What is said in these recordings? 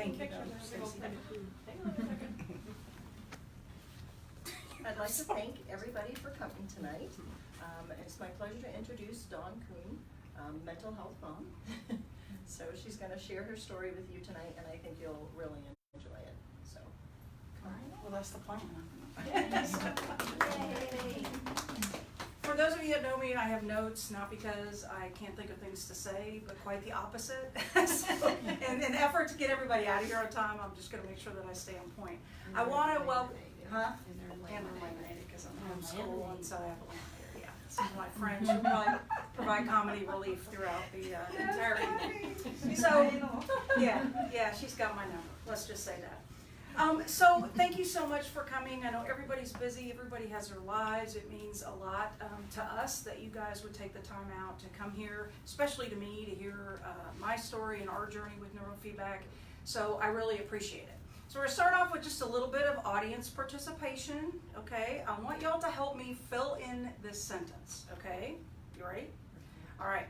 Thank you, Stacy. I'd like to thank everybody for coming tonight. It's my pleasure to introduce Dawn Kuhn, mental health mom. So she's going to share her story with you tonight, and I think you'll really enjoy it. So, All right, well, that's the plan. Yay. For those of you that know me, I have notes, not because I can't think of things to say, but quite the opposite. So, in an effort to get everybody out of here on time, I'm just going to make sure that I stay on point. I want to welcome, huh? And they're laminated because I'm homeschooled, and so I have a laminator. Yeah, some of my friends who probably provide comedy relief throughout the entire evening. So, yeah, she's got my number. Let's just say that. So thank you so much for coming. I know everybody's busy, everybody has their lives. It means a lot to us that you guys would take the time out to come here, especially to me, to hear my story and our journey with neurofeedback. So I really appreciate it. So we're going to start off with just a little bit of audience participation, okay? I want y'all to help me fill in this sentence, okay? You ready? All right.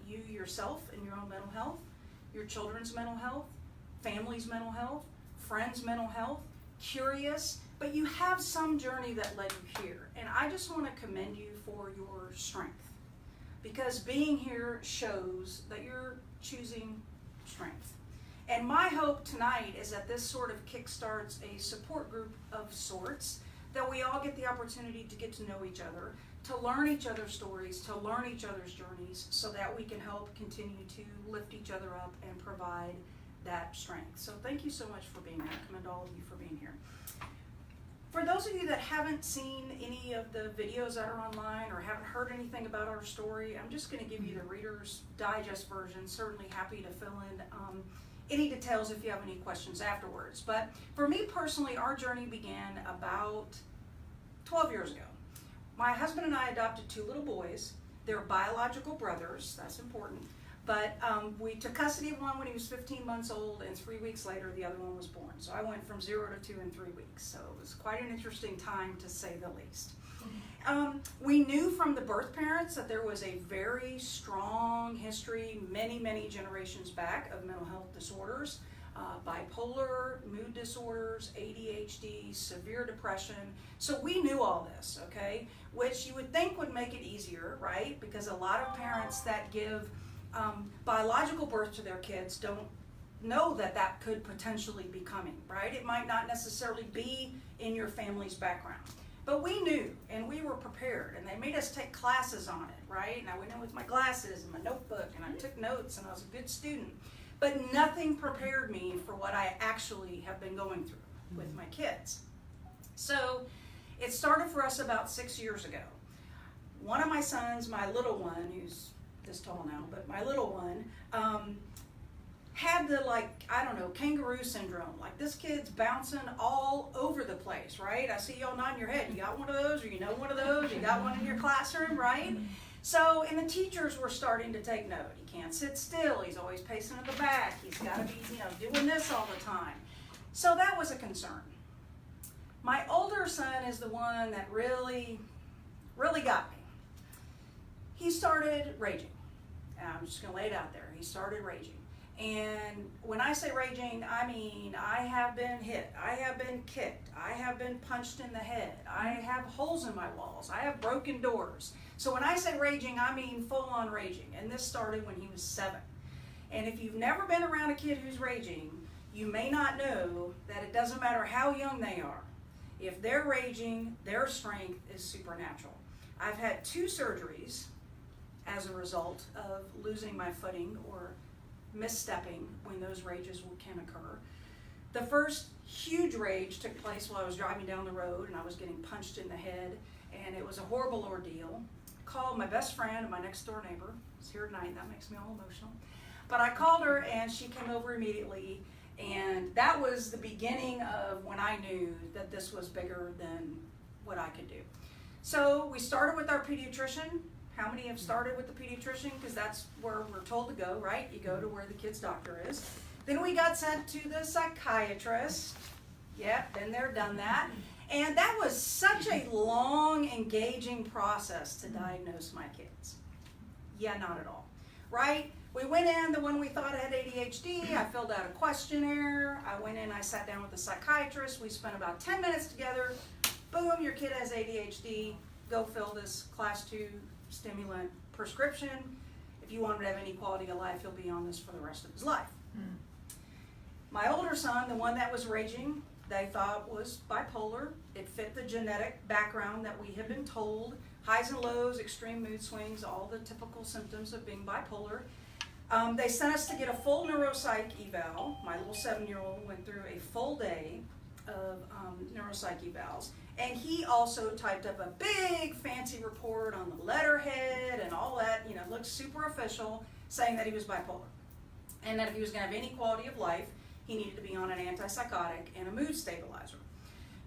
You yourself and your own mental health, your children's mental health, family's mental health, friends' mental health, curious, but you have some journey that led you here. And I just want to commend you for your strength, because being here shows that you're choosing strength. And my hope tonight is that this sort of kickstarts a support group of sorts, that we all get the opportunity to get to know each other, to learn each other's stories, to learn each other's journeys, so that we can help continue to lift each other up and provide that strength. So thank you so much for being here. I commend all of you for being here. For those of you that haven't seen any of the videos that are online or haven't heard anything about our story, I'm just going to give you the Reader's Digest version. Certainly happy to fill in any details if you have any questions afterwards. But for me personally, our journey began about 12 years ago. My husband and I adopted two little boys. They're biological brothers, that's important. But we took custody of one when he was 15 months old, and 3 weeks later the other one was born. So I went from 0 to 2 in 3 weeks. So it was quite an interesting time, to say the least. We knew from the birth parents that there was a very strong history, many generations back, of mental health disorders. Bipolar, mood disorders, ADHD, severe depression. So we knew all this, okay? Which you would think would make it easier, right? Because a lot of parents that give biological birth to their kids don't know that that could potentially be coming, right? It might not necessarily be in your family's background. But we knew, and we were prepared, and they made us take classes on it, right? And I went in with my glasses and my notebook, and I took notes, and I was a good student. But nothing prepared me for what I actually have been going through with my kids. So it started for us about 6 years ago. One of my sons, my little one, who's this tall now, but my little one, had the, kangaroo syndrome. Like, this kid's bouncing all over the place, right? I see y'all nodding your head. You got one of those, or you know one of those? You got one in your classroom, right? So, and the teachers were starting to take note. He can't sit still. He's always pacing in the back. He's got to be, doing this all the time. So that was a concern. My older son is the one that really got me. He started raging. I'm just going to lay it out there. He started raging. And when I say raging, I mean I have been hit, I have been kicked, I have been punched in the head, I have holes in my walls, I have broken doors. So when I say raging, I mean full-on raging. And this started when he was 7. And if you've never been around a kid who's raging, you may not know that it doesn't matter how young they are. If they're raging, their strength is supernatural. I've had 2 surgeries as a result of losing my footing or misstepping when those rages can occur. The first huge rage took place while I was driving down the road and I was getting punched in the head, and it was a horrible ordeal. Called my best friend and my next door neighbor. She's here tonight, that makes me all emotional. But I called her and she came over immediately, and that was the beginning of when I knew that this was bigger than what I could do. So we started with our pediatrician, How many have started with the pediatrician? Because that's where we're told to go, right? You go to where the kid's doctor is. Then we got sent to the psychiatrist. Yep, been there, done that. And that was such a long, engaging process to diagnose my kids. Yeah, not at all. Right? We went in, the one we thought had ADHD, I filled out a questionnaire. I went in, I sat down with the psychiatrist. We spent about 10 minutes together. Boom, your kid has ADHD. Go fill this class 2 stimulant prescription. If you want him to have any quality of life, he'll be on this for the rest of his life. My older son, the one that was raging, they thought was bipolar. It fit the genetic background that we have been told. Highs and lows, extreme mood swings, all the typical symptoms of being bipolar. They sent us to get a full neuropsych eval. My little 7-year-old went through a full day of neuropsych evals. And he also typed up a big fancy report on the letterhead and all that, looked super official, saying that he was bipolar. And that if he was going to have any quality of life, he needed to be on an antipsychotic and a mood stabilizer.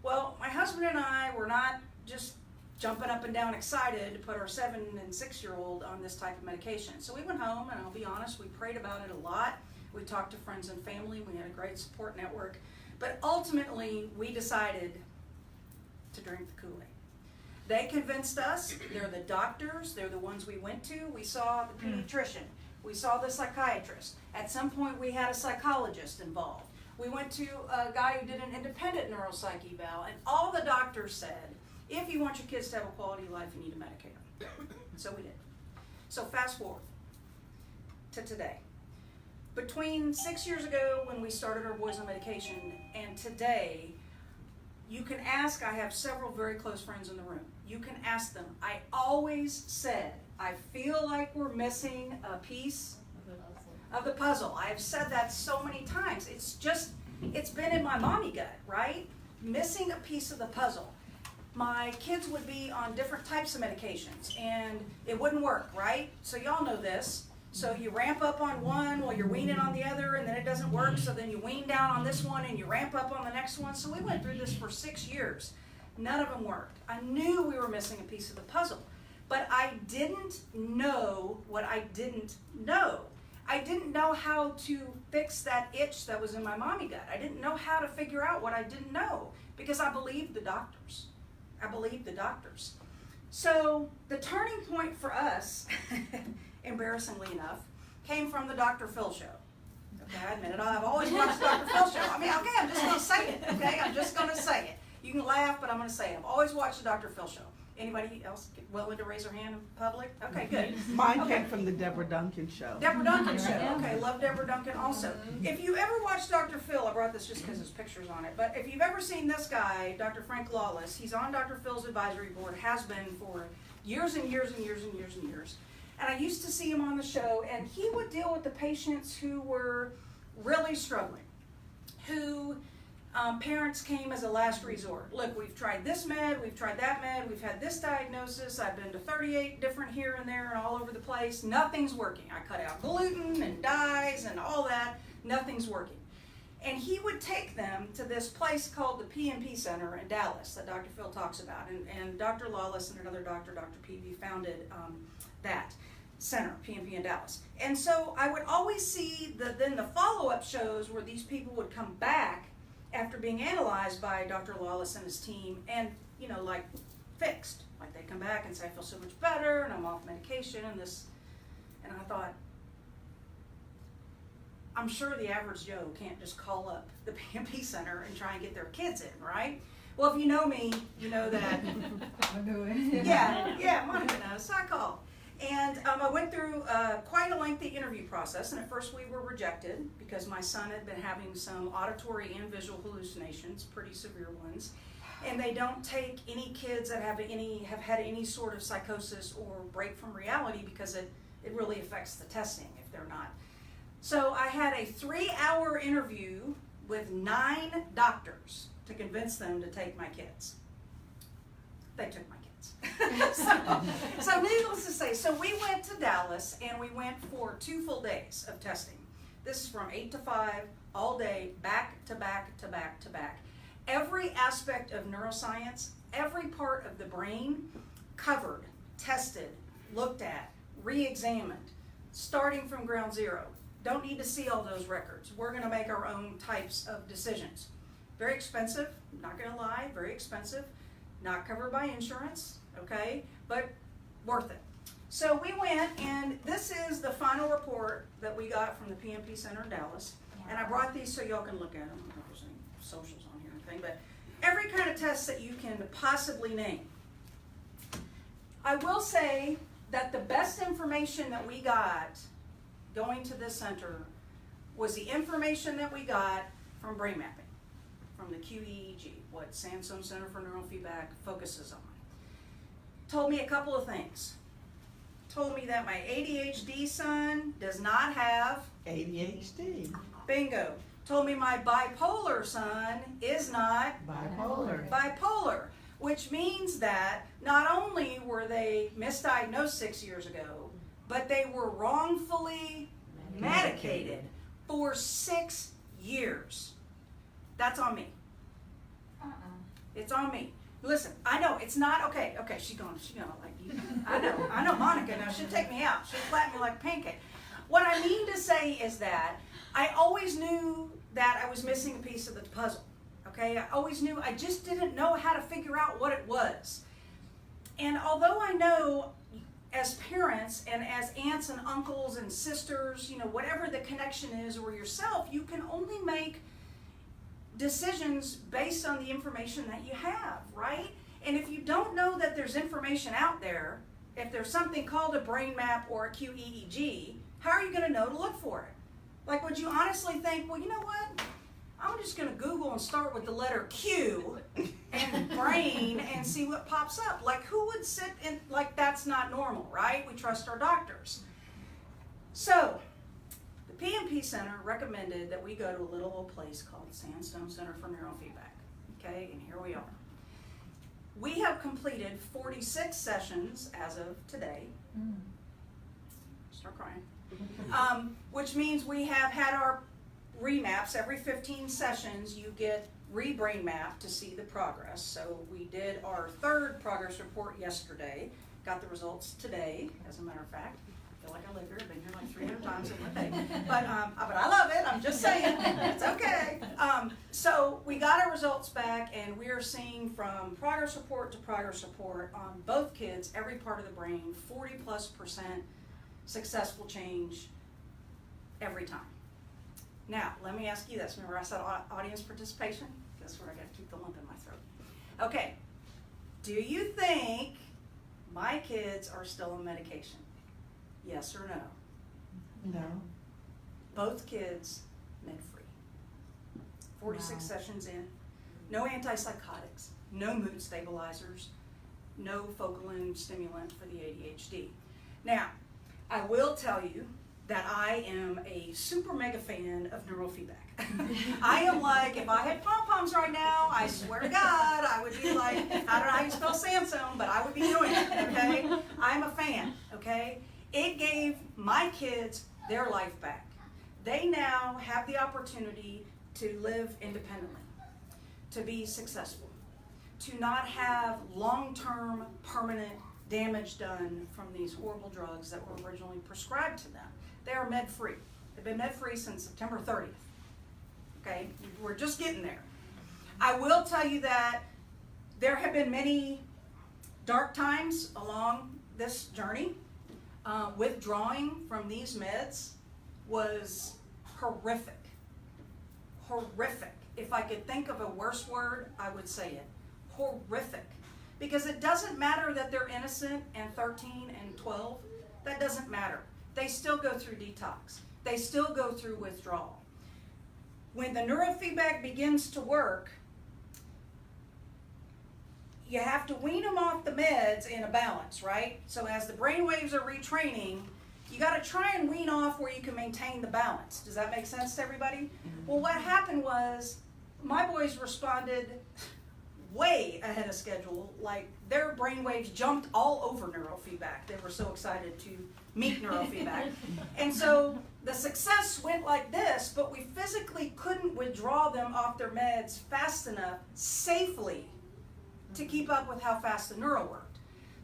Well, my husband and I were not just jumping up and down excited to put our 7- and 6-year-old on this type of medication. So we went home, and I'll be honest, we prayed about it a lot. We talked to friends and family. We had a great support network. But ultimately, we decided to drink the Kool-Aid. They convinced us. They're the doctors. They're the ones we went to. We saw the pediatrician. We saw the psychiatrist. At some point, we had a psychologist involved. We went to a guy who did an independent neuropsych eval, and all the doctors said, if you want your kids to have a quality of life, you need to medicate them. So we did. So fast forward to today. Between 6 years ago when we started our boys on medication and today, you can ask, I have several very close friends in the room. You can ask them. I always said, I feel like we're missing a piece of the puzzle. I have said that so many times. It's been in my mommy gut, right? Missing a piece of the puzzle. My kids would be on different types of medications and it wouldn't work, right? So y'all know this. So you ramp up on one while you're weaning on the other, and then it doesn't work, so then you wean down on this one and you ramp up on the next one. So we went through this for 6 years. None of them worked. I knew we were missing a piece of the puzzle, but I didn't know what I didn't know. I didn't know how to fix that itch that was in my mommy gut. I didn't know how to figure out what I didn't know because I believed the doctors. So the turning point for us, embarrassingly enough, came from the Dr. Phil show. Okay, I admit it. I've always watched the Dr. Phil show. I mean, okay, I'm just going to say it. Okay, I'm just going to say it. You can laugh, but I'm going to say it. I've always watched the Dr. Phil show. Anybody else willing to raise their hand in public? Okay, good. Mine came from the Deborah Duncan show. Deborah Duncan show. Okay, love Deborah Duncan also. If you ever watched Dr. Phil, I brought this just because there's pictures on it, but if you've ever seen this guy, Dr. Frank Lawless, he's on Dr. Phil's advisory board, has been for years and years and years and years and years. And I used to see him on the show, and he would deal with the patients who were really struggling, who parents came as a last resort. Look, we've tried this med, we've tried that med, we've had this diagnosis, I've been to 38 different here and there and all over the place. Nothing's working. I cut out gluten and dyes and all that. Nothing's working. And he would take them to this place called the PNP Center in Dallas that Dr. Phil talks about. And Dr. Lawless and another doctor, Dr. Peavy, founded that center, PNP in Dallas. And so I would always see then the follow-up shows where these people would come back after being analyzed by Dr. Lawless and his team and, like fixed. Like they'd come back and say, I feel so much better and I'm off medication and this. And I thought, I'm sure the average Joe can't just call up the PNP Center and try and get their kids in, right? Well, if you know me, you know that. I'll do it. Yeah, Monica knows, so I called. And I went through quite a lengthy interview process, and at first we were rejected because my son had been having some auditory and visual hallucinations, pretty severe ones, and they don't take any kids that have had any sort of psychosis or break from reality because it really affects the testing if they're not. So I had a 3-hour interview with 9 doctors to convince them to take my kids. They took my kids. So needless to say, so we went to Dallas and we went for 2 full days of testing. This is from 8 to 5, all day, back to back to back to back. Every aspect of neuroscience, every part of the brain covered, tested, looked at, re-examined, starting from ground zero. Don't need to see all those records. We're gonna make our own types of decisions. Very expensive, not gonna lie, very expensive, not covered by insurance, okay, but worth it. So we went, and this is the final report that we got from the PMP Center in Dallas. And I brought these so y'all can look at them. I don't know if there's any socials on here or anything, but every kind of test that you can possibly name. I will say that the best information that we got going to this center was the information that we got from brain mapping, from the QEEG, what Sandstone Center for Neurofeedback focuses on. Told me a couple of things. Told me that my ADHD son does not have ADHD. bingo. Told me my bipolar son is not bipolar, which means that not only were they misdiagnosed 6 years ago, but they were wrongfully medicated for 6 years. That's on me. It's on me. Listen, I know it's not okay. Okay, she's gonna like you. I know Monica now. She'll take me out. She'll flatten me like a pancake. What I mean to say is that I always knew that I was missing a piece of the puzzle. Okay, I always knew. I just didn't know how to figure out what it was. And although I know, as parents and as aunts and uncles and sisters, you know, whatever the connection is, or yourself, you can only make decisions based on the information that you have, right? And if you don't know that there's information out there, if there's something called a brain map or a QEEG, how are you going to know to look for it? Like, would you honestly think, well, you know what? I'm just going to Google and start with the letter Q and brain and see what pops up. Like, who would sit in, like, that's not normal, right? We trust our doctors. So, the PMP Center recommended that we go to a little old place called Sandstone Center for Neurofeedback. Okay, and here we are. We have completed 46 sessions as of today. Start crying. Which means we have had our remaps. Every 15 sessions you get re-brain map to see the progress. So we did our third progress report yesterday. Got the results today, as a matter of fact. I feel like I live here. I've been here like 300 times in one day. But I love it. I'm just saying. It's okay. So we got our results back, and we are seeing from progress report to progress report on both kids, every part of the brain, 40+% successful change every time. Now, let me ask you this. Remember I said audience participation? Guess where I got to keep the lump in my throat. Okay. Do you think my kids are still on medication? Yes or no? No. Both kids med-free. 46 Wow. sessions in. No antipsychotics. No mood stabilizers. No focal stimulant for the ADHD. Now, I will tell you that I am a super mega fan of neurofeedback. I am like, if I had pom-poms right now, I swear to God, I would be like, I don't know how you spell Sandstone, but I would be doing it, okay? I'm a fan, okay? It gave my kids their life back. They now have the opportunity to live independently, to be successful, to not have long-term permanent damage done from these horrible drugs that were originally prescribed to them. They are med-free. They've been med-free since September 30th. Okay, we're just getting there. I will tell you that there have been many dark times along this journey. Withdrawing from these meds was horrific. Horrific. If I could think of a worse word, I would say it. Horrific. Because it doesn't matter that they're innocent and 13 and 12. That doesn't matter. They still go through detox. They still go through withdrawal. When the neurofeedback begins to work, you have to wean them off the meds in a balance, right? So as the brain waves are retraining, you got to try and wean off where you can maintain the balance. Does that make sense to everybody? Mm-hmm. Well, what happened was my boys responded way ahead of schedule. Like, their brain waves jumped all over neurofeedback. They were so excited to meet neurofeedback. And so the success went like this, but we physically couldn't withdraw them off their meds fast enough, safely, to keep up with how fast the neuro worked.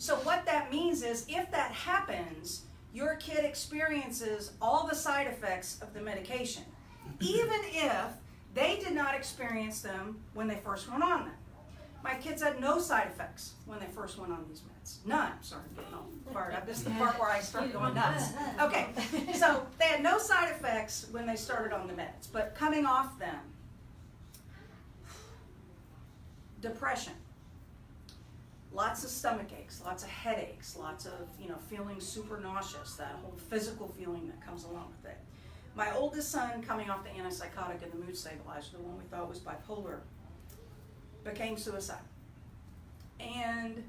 So what that means is if that happens, your kid experiences all the side effects of the medication, even if they did not experience them when they first went on them. My kids had no side effects when they first went on these meds. None. Sorry, I'm getting all fired up. This is the part where I start going nuts. Okay, so they had no side effects when they started on the meds, but coming off them, depression, lots of stomach aches, lots of headaches, lots of, feeling super nauseous, that whole physical feeling that comes along with it. My oldest son, coming off the antipsychotic and the mood stabilizer, the one we thought was bipolar, became suicidal and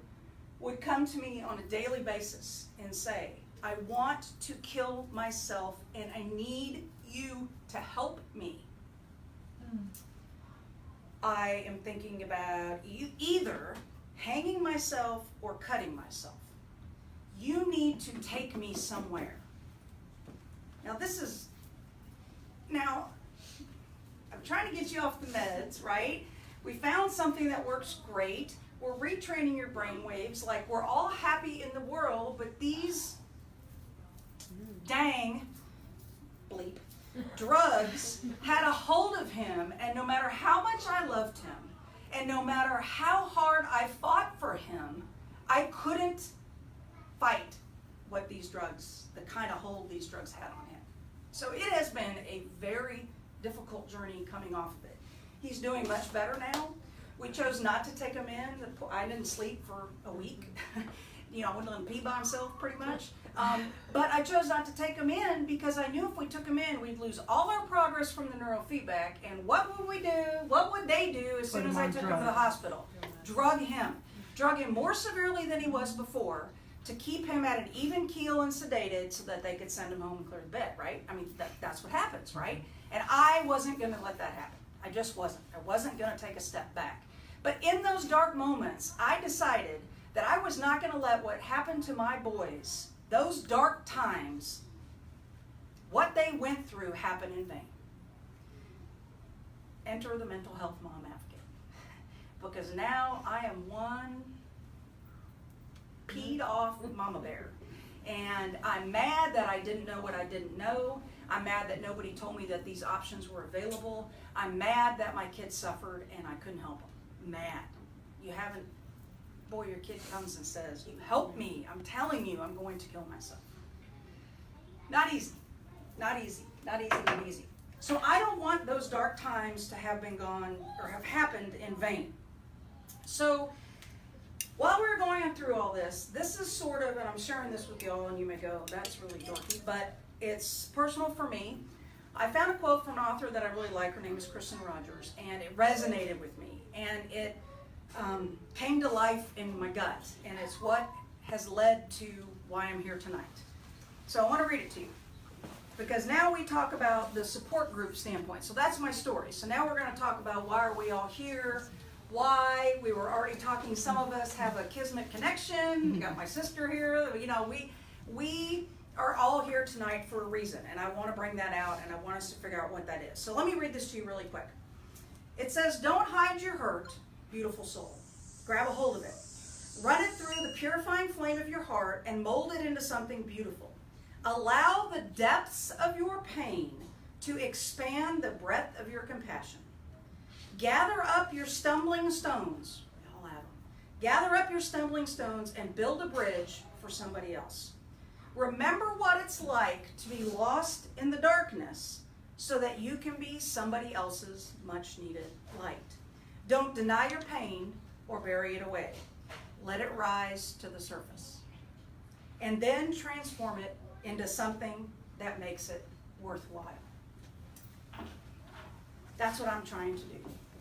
would come to me on a daily basis and say, I want to kill myself and I need you to help me. I am thinking about either hanging myself or cutting myself. You need to take me somewhere. Now, I'm trying to get you off the meds, right? We found something that works great. We're retraining your brain waves. Like, we're all happy in the world, but these dang bleep drugs had a hold of him, and no matter how much I loved him, and no matter how hard I fought for him, I couldn't fight what these drugs, the kind of hold these drugs had on him. So it has been a very difficult journey coming off of it. He's doing much better now. We chose not to take him in. I didn't sleep for a week. I wouldn't let him pee by himself pretty much. But I chose not to take him in because I knew if we took him in, we'd lose all our progress from the neurofeedback. And what would we do? What would they do as soon as I took him to the hospital? Drug him. Drug him more severely than he was before to keep him at an even keel and sedated so that they could send him home and clear the bed, right? I mean, that's what happens, right? And I wasn't going to let that happen. I just wasn't. I wasn't going to take a step back. But in those dark moments, I decided that I was not going to let what happened to my boys, those dark times, what they went through, happen in vain. Enter the mental health mom advocate. Because now I am one peed off mama bear. And I'm mad that I didn't know what I didn't know. I'm mad that nobody told me that these options were available. I'm mad that my kids suffered and I couldn't help them. Mad. Your kid comes and says, you help me. I'm telling you, I'm going to kill myself. Not easy. Not easy. Not easy, not easy. So I don't want those dark times to have been gone or have happened in vain. So while we were going through all this is sort of, and I'm sharing this with y'all, and you may go, that's really dorky, but it's personal for me. I found a quote from an author that I really like. Her name is Kristen Rogers, and it resonated with me, and it came to life in my gut, and it's what has led to why I'm here tonight. So I want to read it to you, because now we talk about the support group standpoint. So that's my story. So now we're going to talk about why are we all here, why we were already talking. Some of us have a kismet connection. You got my sister here. We are all here tonight for a reason, and I want to bring that out, and I want us to figure out what that is. So let me read this to you really quick. It says, don't hide your hurt, beautiful soul. Grab a hold of it. Run it through the purifying flame of your heart and mold it into something beautiful. Allow the depths of your pain to expand the breadth of your compassion. Gather up your stumbling stones. We all have them. Gather up your stumbling stones and build a bridge for somebody else. Remember what it's like to be lost in the darkness so that you can be somebody else's much needed light. Don't deny your pain or bury it away. Let it rise to the surface. And then transform it into something that makes it worthwhile. That's what I'm trying to do.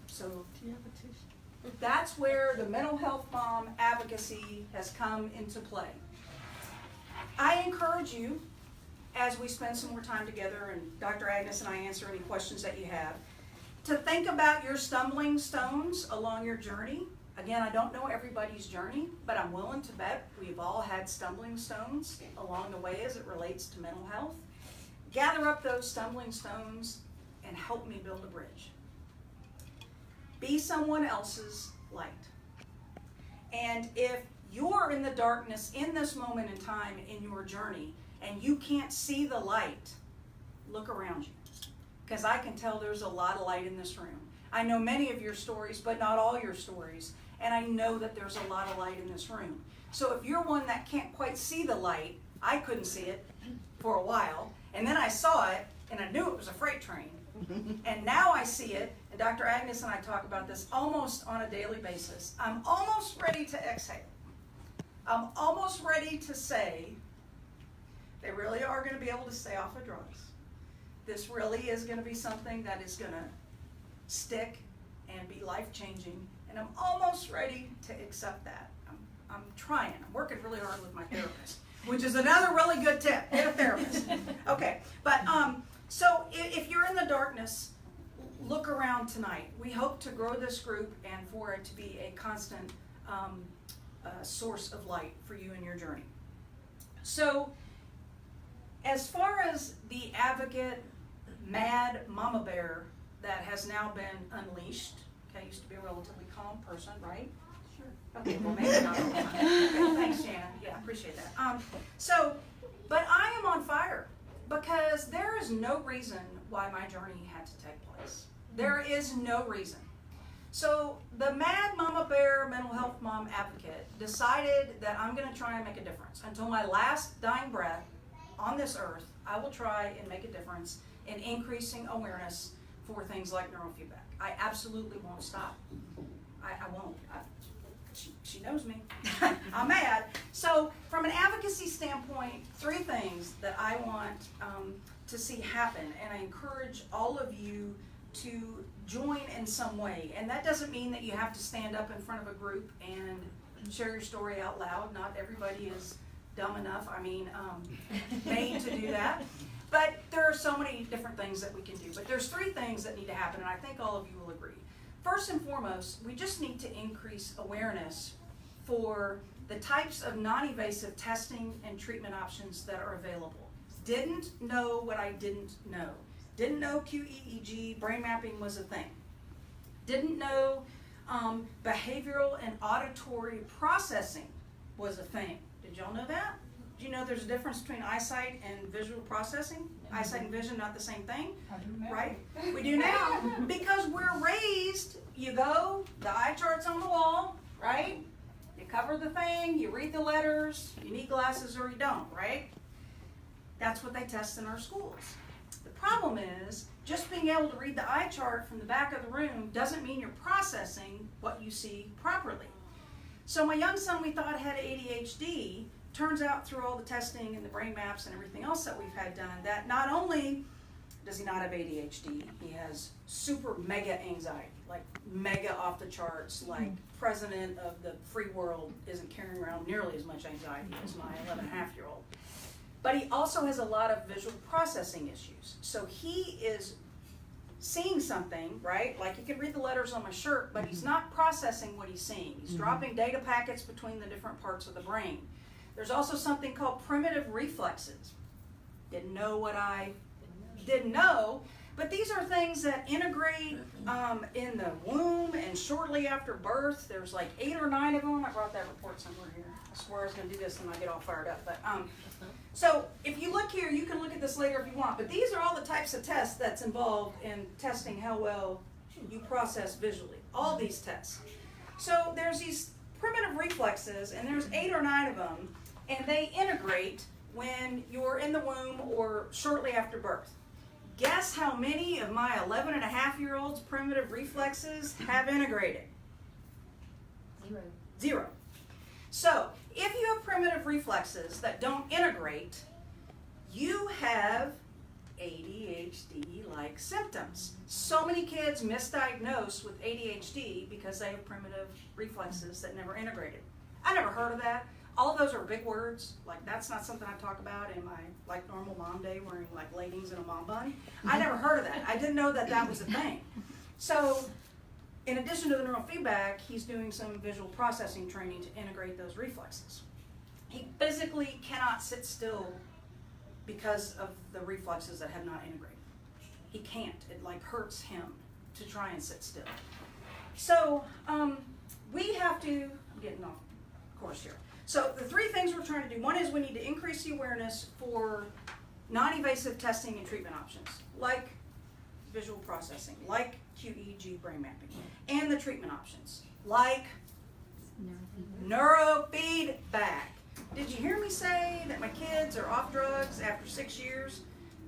So Do you have a tissue? that's where the mental health mom advocacy has come into play. I encourage you, as we spend some more time together and Dr. Agnes and I answer any questions that you have, to think about your stumbling stones along your journey. Again, I don't know everybody's journey, but I'm willing to bet we've all had stumbling stones along the way as it relates to mental health. Gather up those stumbling stones and help me build a bridge. Be someone else's light. And if you're in the darkness in this moment in time in your journey and you can't see the light, look around you. Because I can tell there's a lot of light in this room. I know many of your stories, but not all your stories. And I know that there's a lot of light in this room. So if you're one that can't quite see the light, I couldn't see it for a while. And then I saw it, and I knew it was a freight train. And now I see it, and Dr. Agnes and I talk about this almost on a daily basis. I'm almost ready to exhale. I'm almost ready to say, they really are going to be able to stay off of drugs. This really is going to be something that is going to stick and be life-changing. And I'm almost ready to accept that. I'm trying. I'm working really hard with my therapist, which is another really good tip. Get a therapist. Okay, but so if you're in the darkness, look around tonight. We hope to grow this group and for it to be a constant source of light for you in your journey. So as far as the advocate, mad mama bear that has now been unleashed, okay, used to be a relatively calm person, right? Sure. Okay, well maybe not all the time. Okay, thanks, Shannon. Yeah, appreciate that. But I am on fire because there is no reason why my journey had to take place. There is no reason. So the mad mama bear mental health mom advocate decided that I'm going to try and make a difference. Until my last dying breath on this earth, I will try and make a difference in increasing awareness for things like neurofeedback. I absolutely won't stop. I won't. She knows me. I'm mad. So from an advocacy standpoint, 3 things that I want to see happen, and I encourage all of you to join in some way. And that doesn't mean that you have to stand up in front of a group and share your story out loud. Not everybody is dumb enough, made to do that. But there are so many different things that we can do. But there's 3 things that need to happen, and I think all of you will agree. First and foremost, we just need to increase awareness for the types of non-invasive testing and treatment options that are available. Didn't know what I didn't know. Didn't know QEEG, brain mapping was a thing. Didn't know behavioral and auditory processing was a thing. Did y'all know that? Do you know there's a difference between eyesight and visual processing? Eyesight and vision, not the same thing, right? We do now because we're raised, you go, the eye chart's on the wall, right? You cover the thing, you read the letters, you need glasses or you don't, right? That's what they test in our schools. The problem is, just being able to read the eye chart from the back of the room doesn't mean you're processing what you see properly. So my young son, we thought had ADHD. Turns out through all the testing and the brain maps and everything else that we've had done, that not only does he not have ADHD, he has super mega anxiety, like mega off the charts, like president of the free world isn't carrying around nearly as much anxiety as my 11.5-year-old. But he also has a lot of visual processing issues. So he is seeing something, right? Like he can read the letters on my shirt, but he's not processing what he's seeing. He's dropping data packets between the different parts of the brain. There's also something called primitive reflexes. Didn't know what I didn't know, but these are things that integrate in the womb and shortly after birth. There's like 8 or 9 of them. I brought that report somewhere here. I swear I was going to do this and I get all fired up. But so if you look here, you can look at this later if you want. But these are all the types of tests that's involved in testing how well you process visually. All these tests. So there's these primitive reflexes, and there's 8 or 9 of them, and they integrate when you're in the womb or shortly after birth. Guess how many of my 11.5-year-old's primitive reflexes have integrated? 0. So if you have primitive reflexes that don't integrate, you have ADHD-like symptoms. So many kids misdiagnose with ADHD because they have primitive reflexes that never integrated. I never heard of that. All of those are big words. Like, that's not something I talk about in my like normal mom day wearing like leggings and a mom bun. I never heard of that. I didn't know that that was a thing. So in addition to the neurofeedback, he's doing some visual processing training to integrate those reflexes. He physically cannot sit still because of the reflexes that have not integrated. He can't. It like hurts him to try and sit still. So we have to, I'm getting off course here. So the three things we're trying to do, one is we need to increase the awareness for non-invasive testing and treatment options, like visual processing, like QEEG brain mapping, and the treatment options, like neurofeedback. Did you hear me say that my kids are off drugs after 6 years?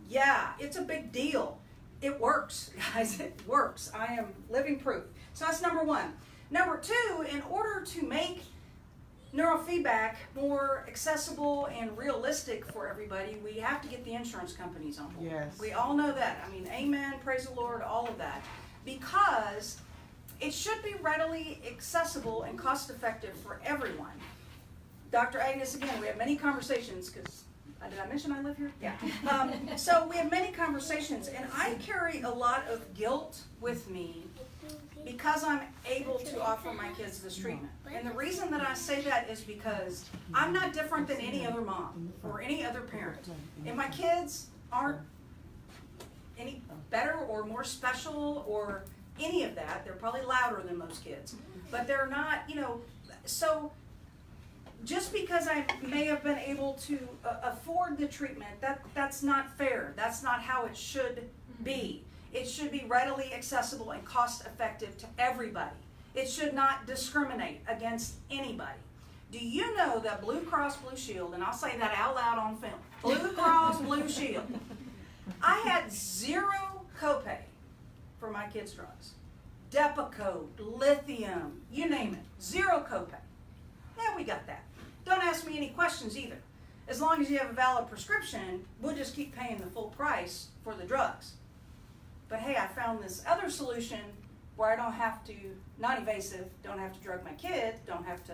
Yeah, it's a big deal. It works, guys, it works. I am living proof. So that's number one. Number two, in order to make neurofeedback more accessible and realistic for everybody, we have to get the insurance companies on board. Yes. We all know that. I mean, amen, praise the Lord, all of that. Because it should be readily accessible and cost effective for everyone. Dr. Agnes, again, we have many conversations because, did I mention I live here? Yeah. So we have many conversations, and I carry a lot of guilt with me because I'm able to offer my kids this treatment. And the reason that I say that is because I'm not different than any other mom or any other parent. And my kids aren't any better or more special or any of that. They're probably louder than most kids. But they're not, so just because I may have been able to afford the treatment, that's not fair. That's not how it should be. It should be readily accessible and cost effective to everybody. It should not discriminate against anybody. Do you know that Blue Cross Blue Shield, and I'll say that out loud on film, Blue Cross Blue Shield, I had zero copay for my kids' drugs. Depakote, lithium, you name it, zero copay. Yeah, we got that. Don't ask me any questions either. As long as you have a valid prescription, we'll just keep paying the full price for the drugs. But hey, I found this other solution where I don't have to, non-invasive, don't have to drug my kid, don't have to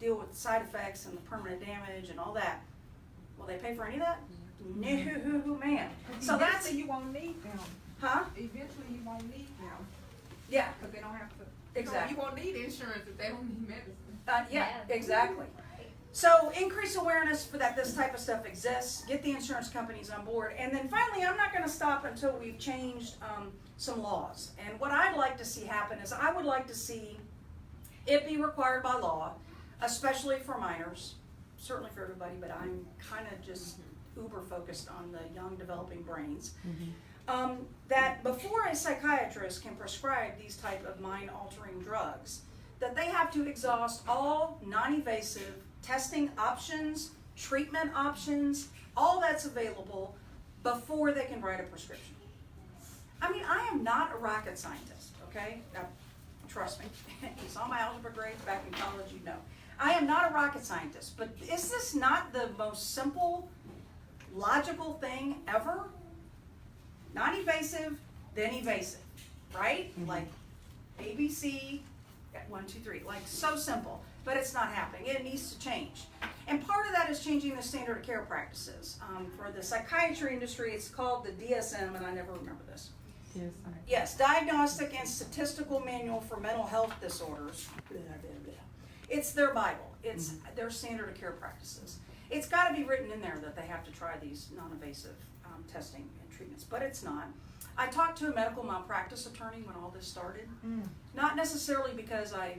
deal with the side effects and the permanent damage and all that. Will they pay for any of that? No, ma'am. So that's, Eventually you won't need them. huh? Eventually you won't need them. Yeah, Because they don't have to. exactly. You won't need insurance if they don't need medicine. Yeah, exactly. So increase awareness for that this type of stuff exists, get the insurance companies on board, and then finally, I'm not going to stop until we've changed some laws. And what I'd like to see happen is I would like to see it be required by law, especially for minors, certainly for everybody, but I'm kind of just uber focused on the young developing brains, that before a psychiatrist can prescribe these type of mind-altering drugs, that they have to exhaust all non-invasive testing options, treatment options, all that's available before they can write a prescription. I mean, I am not a rocket scientist, okay? Now, trust me. You saw my algebra grades back in college, you know. I am not a rocket scientist, but is this not the most simple, logical thing ever? Non-invasive, then invasive, right? Like ABC, 1, 2, 3, like so simple. But it's not happening. It needs to change. And part of that is changing the standard of care practices. For the psychiatry industry, it's called the DSM, and I never remember this. Yes. Yes, Diagnostic and Statistical Manual for Mental Health Disorders. Blah, blah, blah. It's their Bible. It's their standard of care practices. It's got to be written in there that they have to try these non-invasive testing and treatments, but it's not. I talked to a medical malpractice attorney when all this started. Not necessarily because I,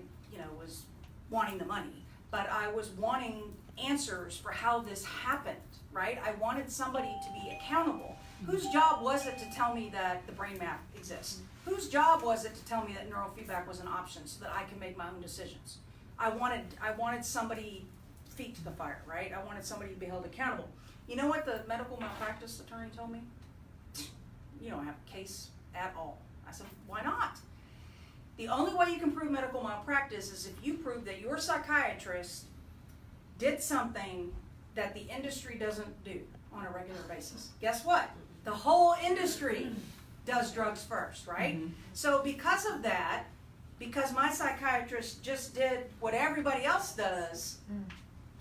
was wanting the money, but I was wanting answers for how this happened, right? I wanted somebody to be accountable. Whose job was it to tell me that the brain map exists? Whose job was it to tell me that neurofeedback was an option so that I can make my own decisions? I wanted somebody feet to the fire, right? I wanted somebody to be held accountable. You know what the medical malpractice attorney told me? You don't have a case at all. I said, why not? The only way you can prove medical malpractice is if you prove that your psychiatrist did something that the industry doesn't do on a regular basis. Guess what? The whole industry does drugs first, right? So because of that, because my psychiatrist just did what everybody else does,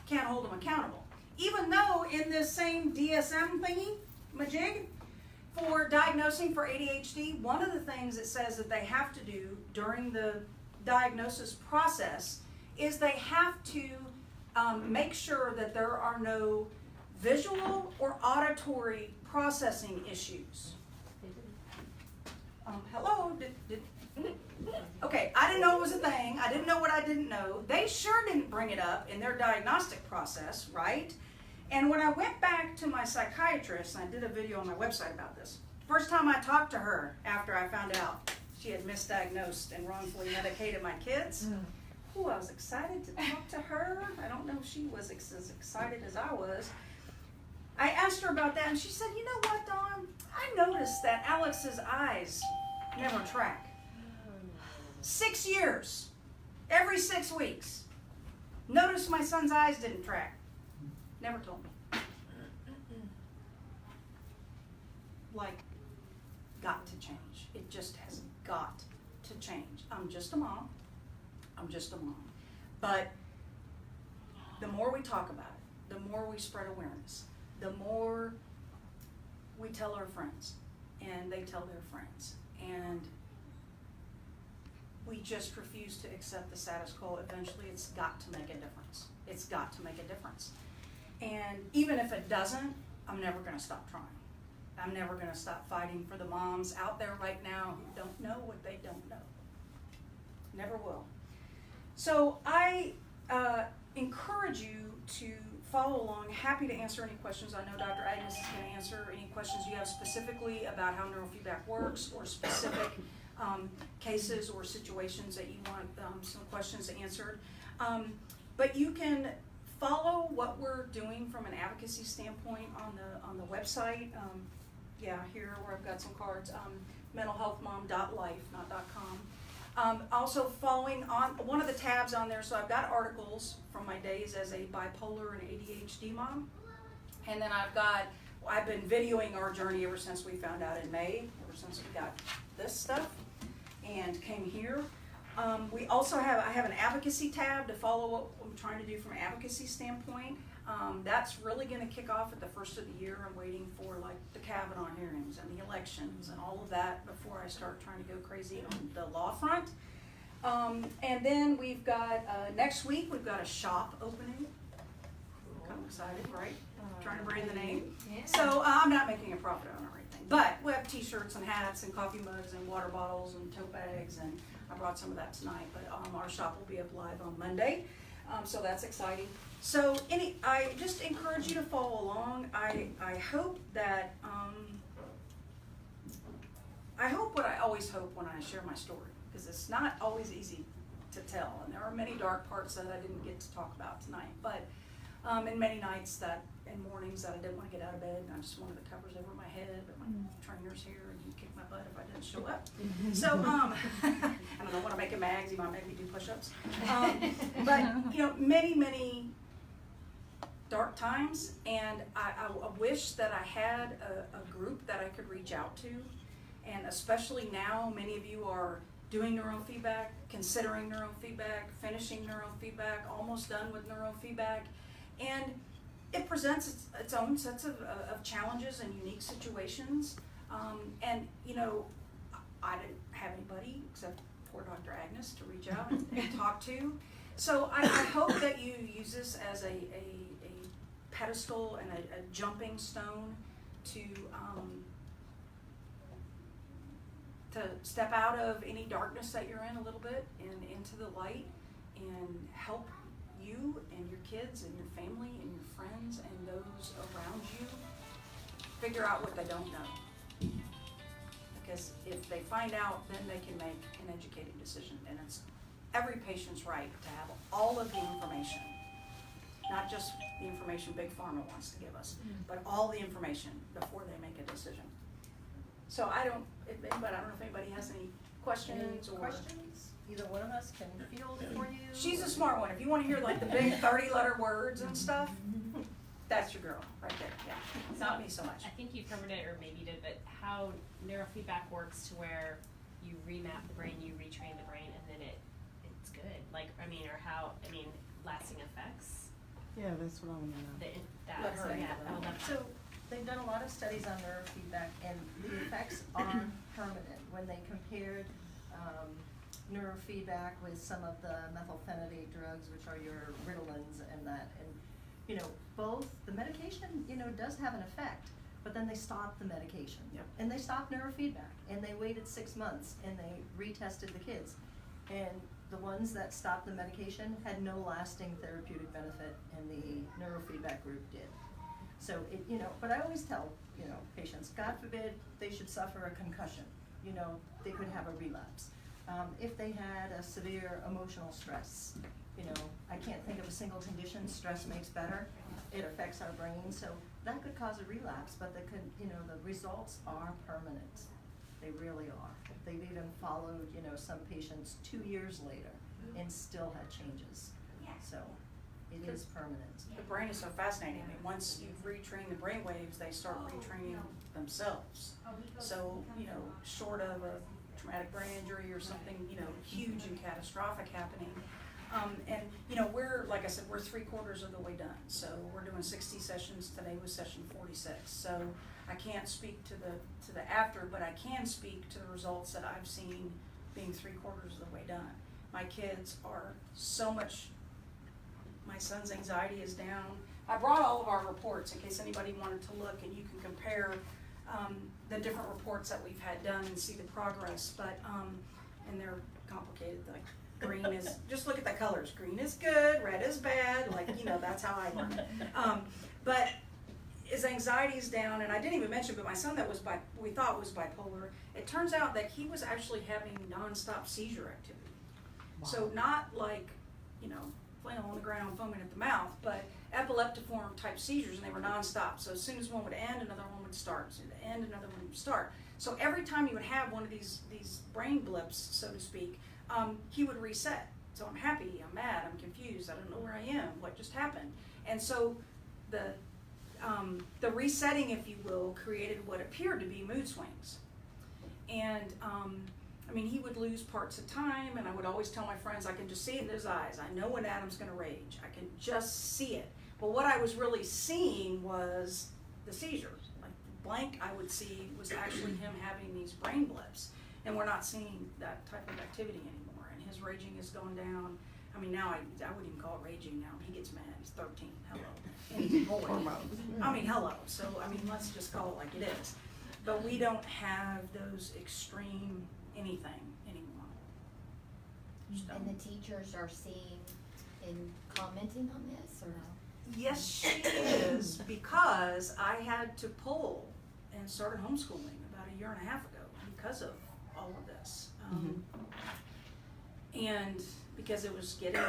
can't hold them accountable. Even though in this same DSM thingy, majig, for diagnosing for ADHD, one of the things it says that they have to do during the diagnosis process is they have to make sure that there are no visual or auditory processing issues. Hello, Okay, I didn't know it was a thing. I didn't know what I didn't know. They sure didn't bring it up in their diagnostic process, right? And when I went back to my psychiatrist, and I did a video on my website about this, first time I talked to her after I found out she had misdiagnosed and wrongfully medicated my kids, ooh, I was excited to talk to her. I don't know if she was as excited as I was. I asked her about that, and she said, you know what, Dawn? I noticed that Alex's eyes never track. 6 years, every 6 weeks. Noticed my son's eyes didn't track. Never told me. Like, got to change. It just has got to change. I'm just a mom. I'm just a mom. But the more we talk about it, the more we spread awareness, the more we tell our friends, and they tell their friends, and we just refuse to accept the status quo. Eventually, it's got to make a difference. It's got to make a difference. And even if it doesn't, I'm never going to stop trying. I'm never going to stop fighting for the moms out there right now who don't know what they don't know. Never will. So I encourage you to follow along. Happy to answer any questions. I know Dr. Agnes is going to answer any questions you have specifically about how neurofeedback works, or specific cases or situations that you want some questions answered. But you can follow what we're doing from an advocacy standpoint on the website. Here where I've got some cards. Mentalhealthmom.life, not .com. Also following on one of the tabs on there, so I've got articles from my days as a bipolar and ADHD mom. And then I've been videoing our journey ever since we found out in May, ever since we got this stuff and came here. We also I have an advocacy tab to follow what I'm trying to do from an advocacy standpoint. That's really going to kick off at the first of the year. I'm waiting for like the Kavanaugh hearings and the elections and all of that before I start trying to go crazy on the law front. And then we've got, next week, we've got a shop opening. Kind of excited, right? Trying to brand the name. Yeah. So I'm not making a profit on it or anything, but we have t-shirts and hats and coffee mugs and water bottles and tote bags, and I brought some of that tonight, but our shop will be up live on Monday. So that's exciting. So I just encourage you to follow along. I hope that, I hope what I always hope when I share my story, because it's not always easy to tell, and there are many dark parts that I didn't get to talk about tonight, but and many nights and mornings that I didn't want to get out of bed, and I just wanted the covers over my head, but my trainer's here and he'd kick my butt if I didn't show up. So, I don't want to make him mad, he might make me do push-ups. But, many dark times, and I wish that I had a group that I could reach out to, and especially now, many of you are doing neurofeedback, considering neurofeedback, finishing neurofeedback, almost done with neurofeedback, and it presents its own sets of challenges and unique situations. And I didn't have anybody except poor Dr. Agnes to reach out and talk to. So I hope that you use this as a pedestal and a jumping stone to step out of any darkness that you're in a little bit and into the light, and help you and your kids and your family and your friends and those around you figure out what they don't know. Because if they find out, then they can make an educated decision, and it's every patient's right to have all of the information, not just the information Big Pharma wants to give us, but all the information before they make a decision. So I don't know if anybody has any questions or questions? Either one of us can field for you. She's a smart one. If you want to hear like the big 30-letter words and stuff, that's your girl right there. Yeah, it's not me so much. I think you covered it, or maybe you did, but how neurofeedback works to where you remap the brain, you retrain the brain, and then it's good. Lasting effects. Yeah, that's what I want to know. Let her answer that. I would love to. So they've done a lot of studies on neurofeedback, and the effects are permanent. When they compared neurofeedback with some of the methylphenidate drugs, which are your Ritalins and that, and both the medication does have an effect, but then they stopped the medication. Yep. And they stopped neurofeedback, and they waited 6 months, and they retested the kids. And the ones that stopped the medication had no lasting therapeutic benefit, and the neurofeedback group did. So it, but I always tell, patients, God forbid they should suffer a concussion, they could have a relapse. If they had a severe emotional stress, I can't think of a single condition stress makes better. It affects our brain, so that could cause a relapse, but the results are permanent. They really are. They've even followed, some patients 2 years later and still had changes. So it is permanent. The brain is so fascinating. I mean, once you've retrained the brain waves, they start retraining themselves. So, short of a traumatic brain injury or something, huge and catastrophic happening. We're, like I said, we're 3/4 of the way done. So we're doing 60 sessions. Today was session 46. So I can't speak to the after, but I can speak to the results that I've seen being 3/4 of the way done. My kids are so much, my son's anxiety is down. I brought all of our reports in case anybody wanted to look, and you can compare the different reports that we've had done and see the progress, but, and they're complicated, like green is, just look at the colors, green is good, red is bad, that's how I learn. But his anxiety's down, and I didn't even mention, but my son that we thought was bipolar, it turns out that he was actually having nonstop seizure activity. Wow. So not like, flailing on the ground, foaming at the mouth, but epileptiform type seizures, and they were nonstop. So as soon as one would end, another one would start. As soon as it would end, another one would start. So every time you would have one of these brain blips, so to speak, he would reset. So I'm happy, I'm mad, I'm confused, I don't know where I am, what just happened. And so the resetting, if you will, created what appeared to be mood swings. And he would lose parts of time, and I would always tell my friends, I can just see it in his eyes. I know when Adam's gonna rage. I can just see it. But what I was really seeing was the seizures. Like the blank I would see was actually him having these brain blips. And we're not seeing that type of activity anymore. And his raging is going down. Now I wouldn't even call it raging now. He gets mad. He's 13. Hello. And he's a boy. Hello. So, let's just call it like it is. But we don't have those extreme anything anymore. Just And don't. the teachers are seeing and commenting on this, or no? Yes, she is, because I had to pull and started homeschooling about 1.5 years ago because of all of this. And because it was getting,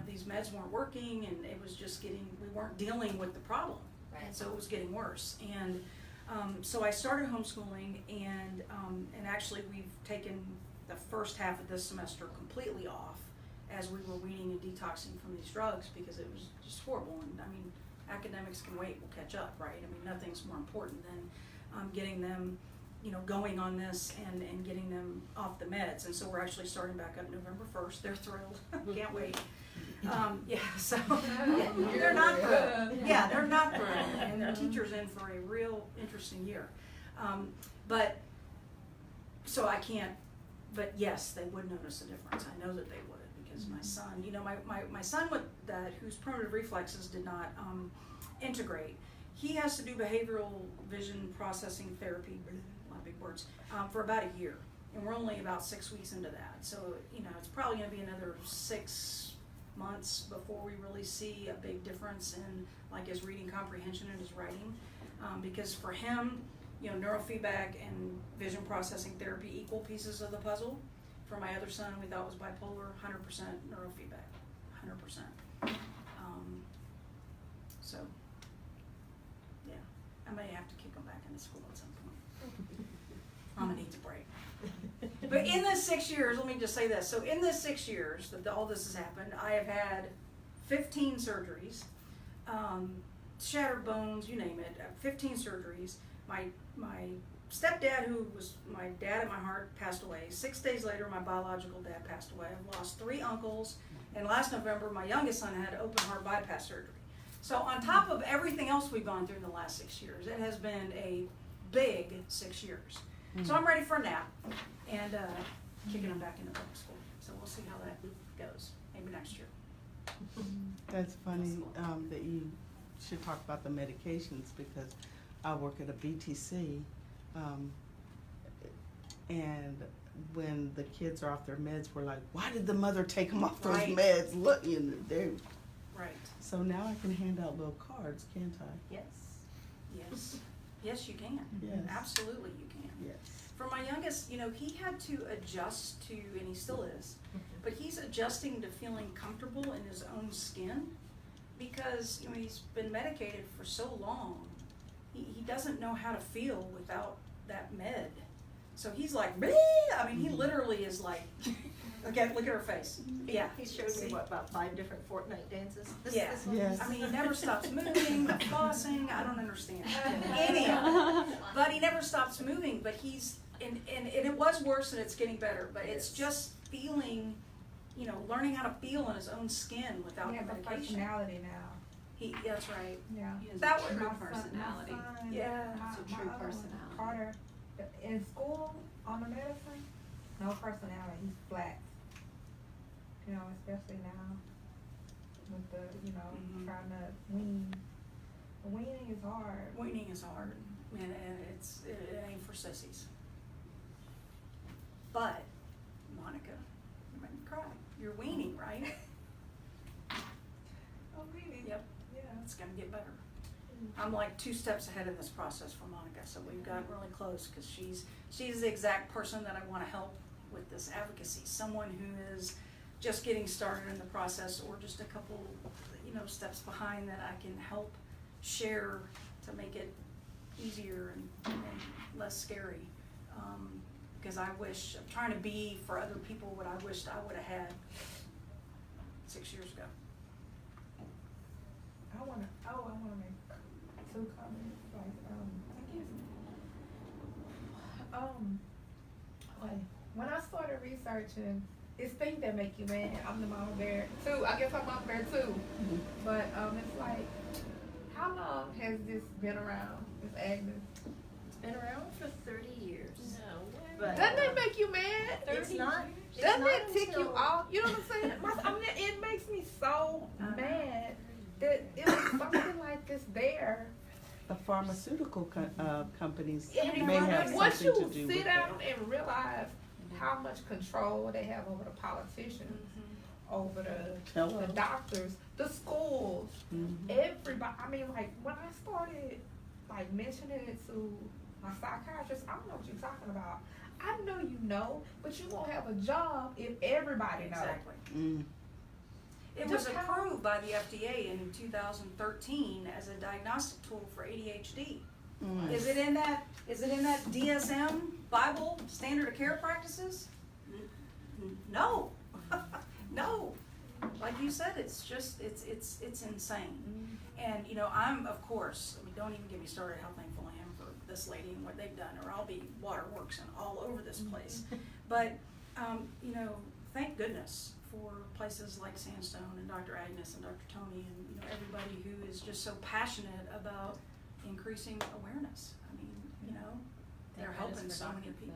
these meds weren't working, and it was just we weren't dealing with the problem. Right. And so it was getting worse. And so I started homeschooling, and actually we've taken the first half of this semester completely off as we were weaning and detoxing from these drugs, because it was just horrible. And academics can wait, we'll catch up, right? Nothing's more important than getting them going on this and getting them off the meds. And so we're actually starting back up November 1st. They're thrilled. Can't wait. So they're not thrilled. Yeah, they're not thrilled. And their teacher's in for a real interesting year. So I can't, but yes, they would notice a difference. I know that they would, because my son, my son whose primitive reflexes did not integrate, he has to do behavioral vision processing therapy, a lot of big words, for about a year. And we're only about 6 weeks into that. So, it's probably gonna be another 6 months before we really see a big difference in his reading comprehension and his writing. Because for him, neurofeedback and vision processing therapy equal pieces of the puzzle. For my other son, we thought was bipolar, 100% neurofeedback, 100%. So, yeah, I may have to kick him back into school at some point. Mama needs a break. But in the 6 years, let me just say this. So in the 6 years that all this has happened, I have had 15 surgeries, shattered bones, you name it, 15 surgeries. My stepdad, who was my dad at my heart, passed away. 6 days later, my biological dad passed away. I've lost 3 uncles, and last November, my youngest son had open heart bypass surgery. So on top of everything else we've gone through in the last 6 years, it has been a big 6 years. So I'm ready for a nap, and kicking them back into public school. So we'll see how that goes, maybe next year. That's funny that you should talk about the medications, because I work at a BTC, and when the kids are off their meds, we're like, why did the mother take them off those Right. meds? Look, they're Right. so now I can hand out little cards, can't I? Yes. Yes. Yes, you can. Yes. Absolutely, you can. Yes. For my youngest, he had to adjust to, and he still is, but he's adjusting to feeling comfortable in his own skin because he's been medicated for so long. He doesn't know how to feel without that med. So he's like, bleh! I mean, he literally is like, okay, look at her face. Yeah. He showed me, about 5 different Fortnite dances? Yeah. This one? Yes. I mean, he never stops moving, flossing, I don't understand any of it. But he never stops moving, but he's, and it was worse and it's getting better, but it's just feeling, learning how to feel in his own skin without He has a medication. personality now. That's right. Yeah. He has That a would- true My son- personality. my son, Yeah. It's a my true other one, personality. Carter, in school, on the medicine, no personality, he's flat. Especially now with the, Mhm. trying to wean. The weaning is hard. Weaning is hard, and it ain't for sissies. But, Monica, you made me cry. You're weaning, right? Oh, weaning? Yep. Yeah. It's gonna get better. I'm like 2 steps ahead of this process for Monica, so we've gotten really close, because she's the exact person that I wanna help with this advocacy. Someone who is just getting started in the process, or just a couple, steps behind, that I can help share to make it easier and less scary. Because I'm trying to be for other people what I wished I would've had 6 years ago. I wanna make 2 comments, like, when I started researching, it's things that make you mad. I'm the mama bear too. I guess I'm mama bear too. But, it's like, how long has this been around, this Agnes? It's been around for 30 years. No way. But Doesn't that make you mad? it's not. It's Doesn't not that tick you until- off? You know what I'm saying? It makes me so mad that it was something like this there. The pharmaceutical companies And may have once something to you do sit with down it. and realize how much control they have over the politicians, over the doctors, the schools, Mhm. everybody. I mean, like, when I started, like, mentioning it to my psychiatrist, I don't know what you're talking about. I know you know, but you won't have a job if everybody knows. Exactly. Mm. It was Just how- approved by the FDA in 2013 as a diagnostic tool for ADHD. Mm. Is it in that DSM Bible standard of care practices? No. No. Like you said, it's insane. And I'm, of course, don't even get me started how thankful I am for this lady and what they've done, or I'll be waterworks and all over this place. But thank goodness for places like Sandstone and Dr. Agnes and Dr. Tony and everybody who is just so passionate about increasing awareness. I mean, they're helping so many people.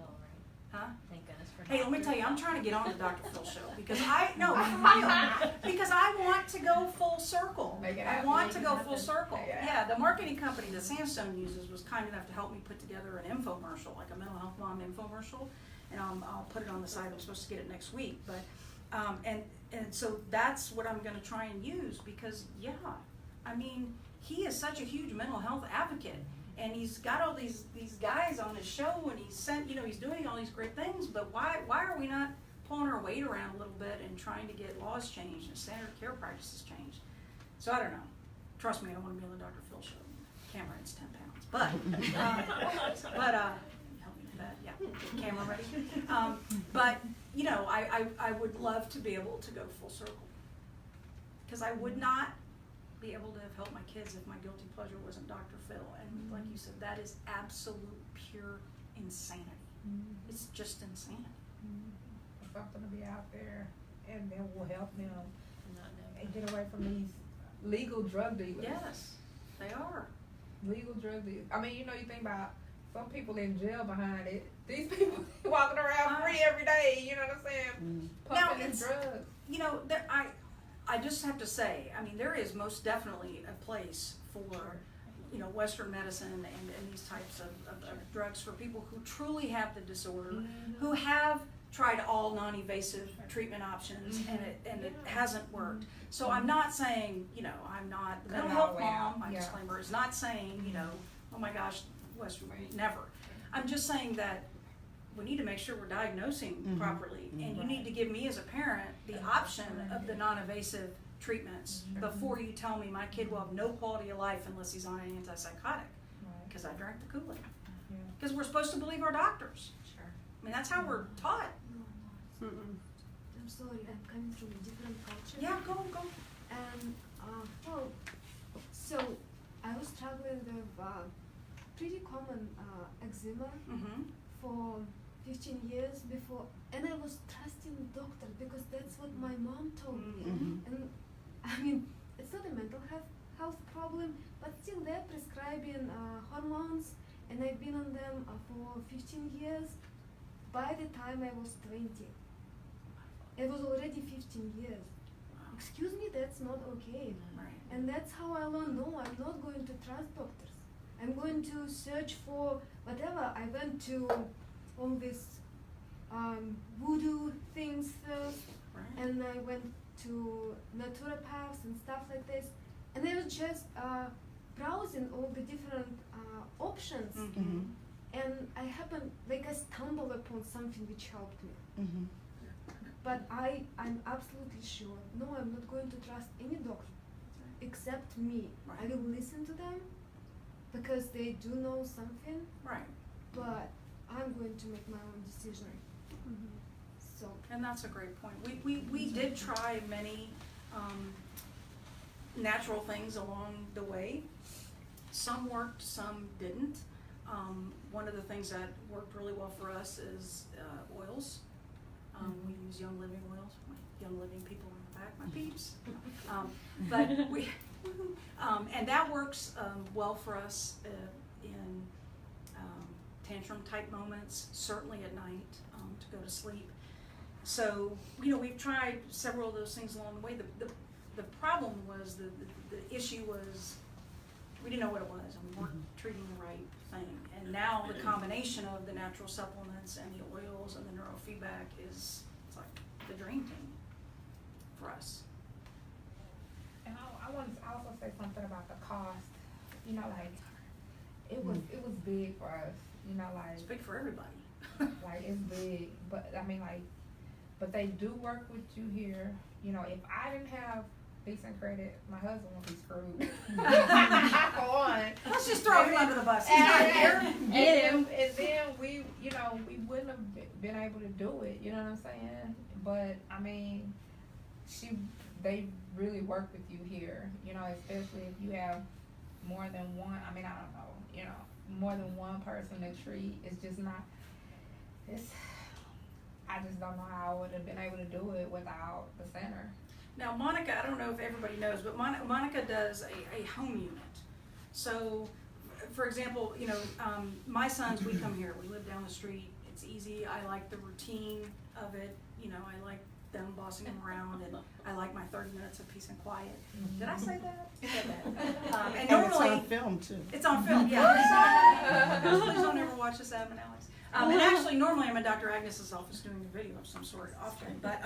Huh? Thank goodness for Hey, let me Dr. tell you, I'm Phil. trying to get on the Dr. Phil show because because I want to go full circle. Make it I happen, want make to it go happen. full circle. Make it Yeah, the marketing company that Sandstone uses was kind enough to help me put together an infomercial, like a mental health mom infomercial, and I'll put it on the site. I'm supposed to get it next week, but and so that's what I'm going to try and use because I mean, he is such a huge mental health advocate. And he's got all these guys on his show, and he's doing all these great things. But why are we not pulling our weight around a little bit and trying to get laws changed and standard care practices changed? So I don't know. Trust me, I want to be on the Dr. Phil show. Camera, it's 10 pounds, but help me with that. Yeah, get camera ready. But I would love to be able to go full circle because I would not be able to have helped my kids if my guilty pleasure wasn't Dr. Phil. And like you said, that is absolute pure insanity. It's just insanity. Something to be out there, and that will help them Not know. and get away from these legal drug dealers. Yes, they are. Legal drug dealers. I mean, you think about some people in jail behind it. These people walking around free every day. You know what I'm saying? Now, Pumping it's- drugs. I just have to say, I mean, there is most definitely a place for, Western medicine and these types of drugs for people who truly have the disorder, who have tried all non-invasive treatment options and it hasn't worked. So I'm not saying, I'm not the mental health mom. My disclaimer is not saying, oh my gosh, Western, never. I'm just saying that we need to make sure we're diagnosing properly, and you need to give me as a parent the option of the non-invasive treatments before you tell me my kid will have no quality of life unless he's on an antipsychotic, because I drank the Kool-Aid. Because we're supposed to believe our doctors. Sure. I mean, that's how we're taught. I'm sorry, I'm coming from a different culture. Yeah, go. And, so I was struggling with pretty common eczema for 15 years before, and I was trusting doctor because that's what my mom told me. And I mean, it's not a mental health problem, but still they're prescribing hormones, and I've been on them for 15 years. By the time I was 20, it was already 15 years. Excuse me, that's not okay. Right. And that's how I learned, no, I'm not going to trust doctors. I'm going to search for whatever. I went to all these voodoo things first, and I went to naturopaths and stuff like this. And I was just browsing all the different options. And I stumbled upon something which helped me. But I'm absolutely sure, no, I'm not going to trust any doctor except me. Right. I will listen to them because they do know something, Right. but I'm going to make my own decision. So. And that's a great point. We did try many natural things along the way. Some worked, some didn't. One of the things that worked really well for us is oils. We use Young Living oils, my Young Living people in the back, my peeps. But we, and that works well for us in tantrum type moments, certainly at night to go to sleep. So, we've tried several of those things along the way. The problem was, the issue was, we didn't know what it was, and we weren't treating the right thing. And now the combination of the natural supplements and the oils and the neurofeedback it's like the dream team for us. And I want to also say something about the cost. It was big for us. It's big for everybody. It's big, but but they do work with you here. If I didn't have decent credit, my husband would be screwed. For one. Let's just throw him under the bus. He's not here. And then we wouldn't have been able to do it. You know what I'm saying? But I mean, they really work with you here. Especially if you have more than one. I mean, I don't know. More than one person to treat. It's just not. I just don't know how I would have been able to do it without the center. Now, Monica, I don't know if everybody knows, but Monica does a home unit. So, for example, my sons, we come here, we live down the street, it's easy, I like the routine of it, I like them bossing them around, and I like my 30 minutes of peace and quiet. Did I say that? I said that. And normally, it's on film too. It's on film, yeah. Please don't ever watch this, Adam and Alex. And actually, normally I'm in Dr. Agnes's office doing a video of some sort often, but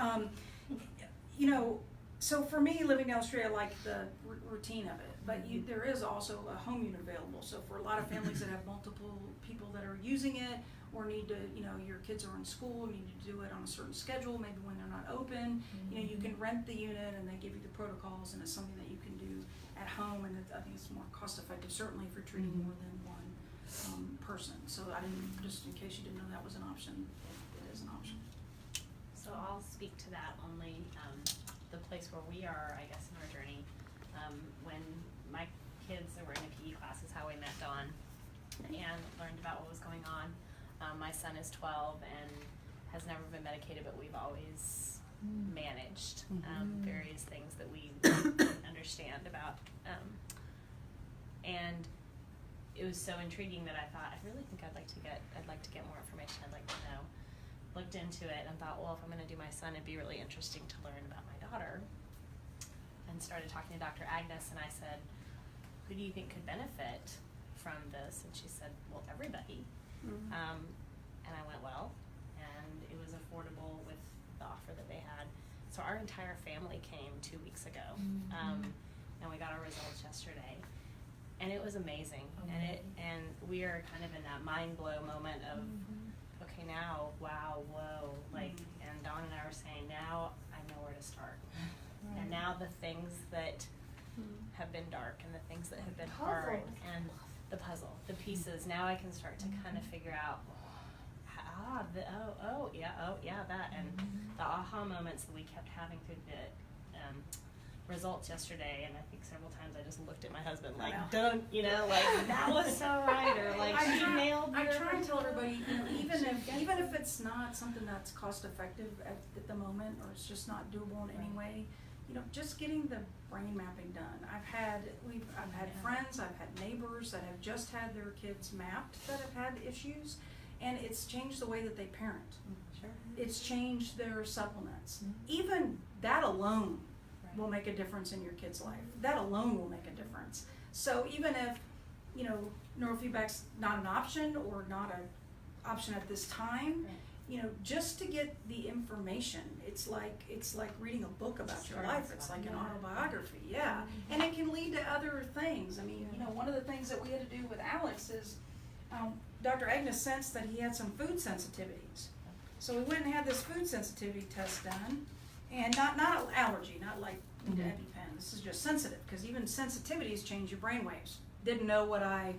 so for me, living down the street, I like the routine of it. But there is also a home unit available. So for a lot of families that have multiple people that are using it, or need to, your kids are in school, need to do it on a certain schedule, maybe when they're not open, you can rent the unit and they give you the protocols, and it's something that you can do at home, and I think it's more cost effective, certainly if you're treating more than one person. So just in case you didn't know that was an option, it is an option. So I'll speak to that only. The place where we are, I guess, in our journey, when my kids were in a PE class is how we met Dawn and learned about what was going on. My son is 12 and has never been medicated, but we've always managed various things that we understand about. And it was so intriguing that I thought, I really think I'd like to get more information. I'd like to know. Looked into it and thought, well, if I'm going to do my son, it'd be really interesting to learn about my daughter. And started talking to Dr. Agnes, and I said, who do you think could benefit from this? And she said, well, everybody. And I went, well, and it was affordable with the offer that they had. So our entire family came 2 weeks ago, and we got our results yesterday, and it was amazing. And we are kind of in that mind blow moment of, okay, now, wow, whoa, like, and Dawn and I were saying, now I know where to start, and now the things that have been dark and the things that have been hard and the puzzle, the pieces, now I can start to kind of figure out, that, and the aha moments that we kept having through the results yesterday, and I think several times I just looked at my husband like, don't, like, that was so right, or like, she nailed I your try and tell everybody, even if it's not something that's cost effective at the moment, or it's just not doable in any way, just getting the brain mapping done. I've had friends, I've had neighbors that have just had their kids mapped that have had issues, and it's changed the way that they parent. Sure. It's changed their supplements. Even that alone will make a difference in your kid's life. That alone will make a difference. So even if, neurofeedback's not an option or not an option at this time, just to get the information, it's like reading a book about your life. It's like an autobiography, yeah. And it can lead to other things. I mean, one of the things that we had to do with Alex is Dr. Agnes sensed that he had some food sensitivities. So we went and had this food sensitivity test done, and not allergy, not like EpiPen. This is just sensitive, because even sensitivities change your brain waves. Didn't know what I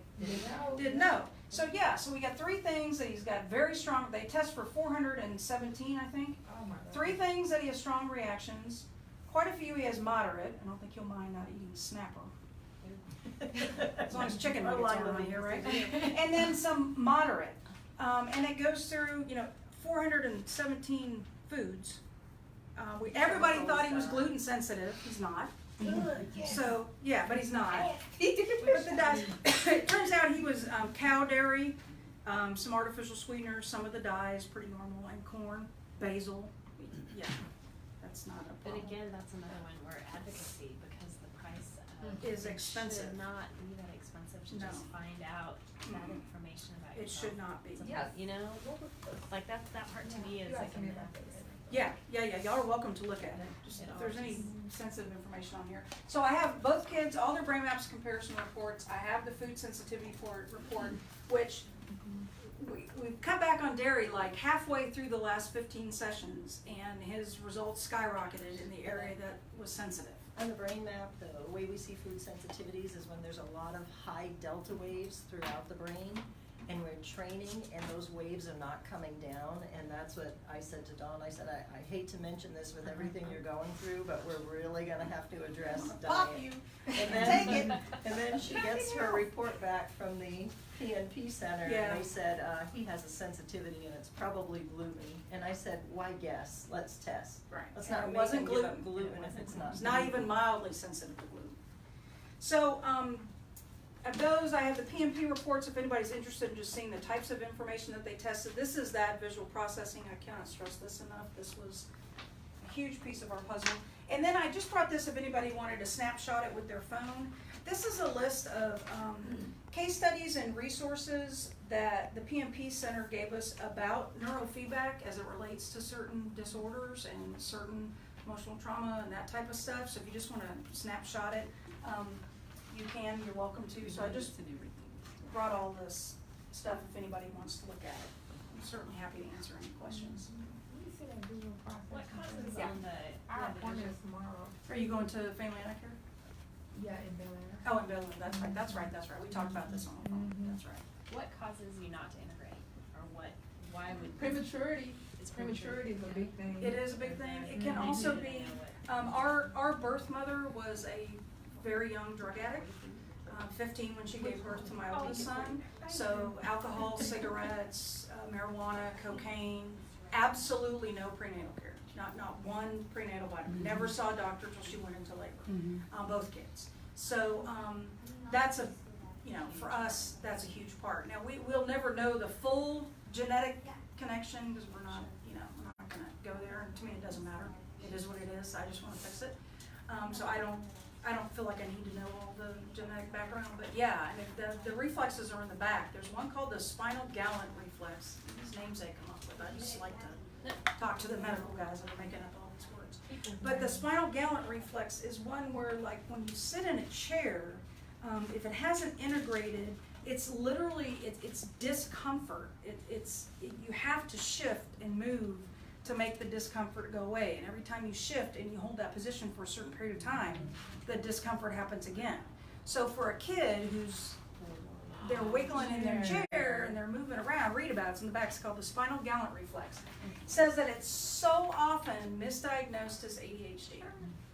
didn't know. So so we got 3 things that he's got very strong. They test for 417, I think. Oh my God. 3 things that he has strong reactions. Quite a few he has moderate. I don't think he'll mind not eating snapper. As long as chicken nuggets aren't on here, right? And then some moderate. And it goes through, 417 foods. Everybody thought he was gluten sensitive. He's not. So, but he's not. But the dyes, it turns out he was cow dairy, some artificial sweeteners, some of the dyes, pretty normal, and corn, basil. Yeah, that's not a But problem. again, that's another one where advocacy, because the price Is it expensive. should not be that expensive to No. just find out that information about It yourself. should not be. Yes. Like that part to me is You like asked me an about advocacy. Yeah, y'all are welcome to look at it, just It if all there's any just- sensitive information on here. So I have both kids, all their brain maps comparison reports, I have the food sensitivity report, which we've cut back on dairy like halfway through the last 15 sessions, and his results skyrocketed in the area that was sensitive. On the brain map, the way we see food sensitivities is when there's a lot of high delta waves throughout the brain, and we're training, and those waves are not coming down, and that's what I said to Dawn. I said, I hate to mention this with everything you're going through, but we're really gonna have to address diet. Pop you. And then, and then she gets her report back from the PNP center, Yeah. and they said, he has a sensitivity and it's probably gluten. And I said, why guess? Let's test. Right. Let's And not it make wasn't them give up gluten. gluten if it's not. It's not even mildly sensitive to gluten. So, of those, I have the PMP reports if anybody's interested in just seeing the types of information that they tested. This is that visual processing. I cannot stress this enough. This was a huge piece of our puzzle. And then I just brought this if anybody wanted to snapshot it with their phone. This is a list of case studies and resources that the PMP Center gave us about neurofeedback as it relates to certain disorders and certain emotional trauma and that type of stuff. So if you just want to snapshot it, you can, you're welcome to. So I just brought all this stuff if anybody wants to look at it. I'm certainly happy to answer any questions. Let me see that visual process. What causes Yeah. on the Our appointment is tomorrow. Are you going to Family Medicare? Yeah, in Bel Air. Oh, in Belleville, that's right. We talked about this on the phone, that's right. what causes you not to integrate, or why would Prematurity. it's Prematurity is a big thing. It is a big thing. It can also be, our birth mother was a very young drug addict, 15 when she gave birth to my oldest son. So alcohol, cigarettes, marijuana, cocaine, absolutely no prenatal care. Not one prenatal vitamin. Never saw a doctor till she went into labor. Both kids. So that's for us, that's a huge part. Now we'll never know the full genetic connection because we're not gonna go there. And to me, it doesn't matter. It is what it is. I just want to fix it. So I don't I don't feel like I need to know all the genetic background, but yeah, and if the reflexes are in the back. There's one called the spinal gallant reflex. These names they come up with, I just like to talk to the medical guys that are making up all these words. But the spinal gallant reflex is one where, like, when you sit in a chair, if it hasn't integrated, it's literally, it's discomfort. You have to shift and move to make the discomfort go away. And every time you shift and you hold that position for a certain period of time, the discomfort happens again. So for a kid they're wiggling in their chair and they're moving around, read about it. It's in the back. It's called the spinal gallant reflex. It says that it's so often misdiagnosed as ADHD.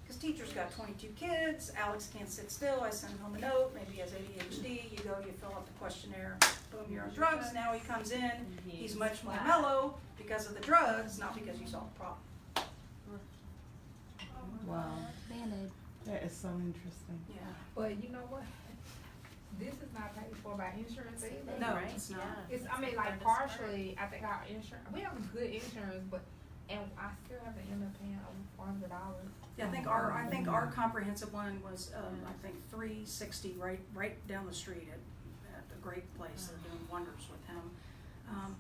Because teacher's got 22 kids, Alex can't sit still, I send home a note, maybe he has ADHD, you go, you fill out the questionnaire, boom, you're on drugs, now he comes in, he's much more mellow because of the drugs, not because you solved the problem. Wow, Band-Aid. that is so interesting. Yeah. But you know what? This is not paid for by insurance either. No, Right? it's not. Yeah. It's, I mean, like partially, I think our insurance, we have good insurance, but, and I still have to end up paying over $400. Yeah, I think our comprehensive one was, I think $360 right down the street at a great place. They're doing wonders with him.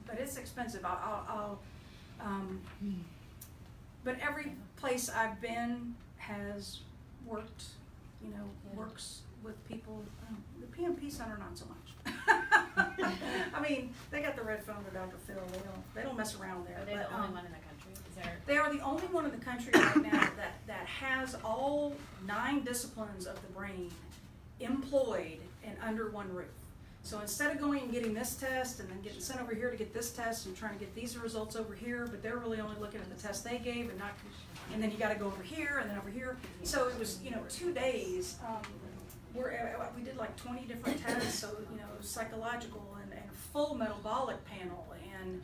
But it's expensive. But every place I've been has worked, works with people. The PMP Center, not so much. I mean, they got the red phone to Dr. Phil. They don't mess around there. Are they But, the only one in the country? Is there? they are the only one in the country right now that has all 9 disciplines of the brain employed and under one roof. So instead of going and getting this test and then getting sent over here to get this test and trying to get these results over here, but they're really only looking at the test they gave and then you got to go over here and then over here. So it was 2 days. We did like 20 different tests, so psychological and full metabolic panel and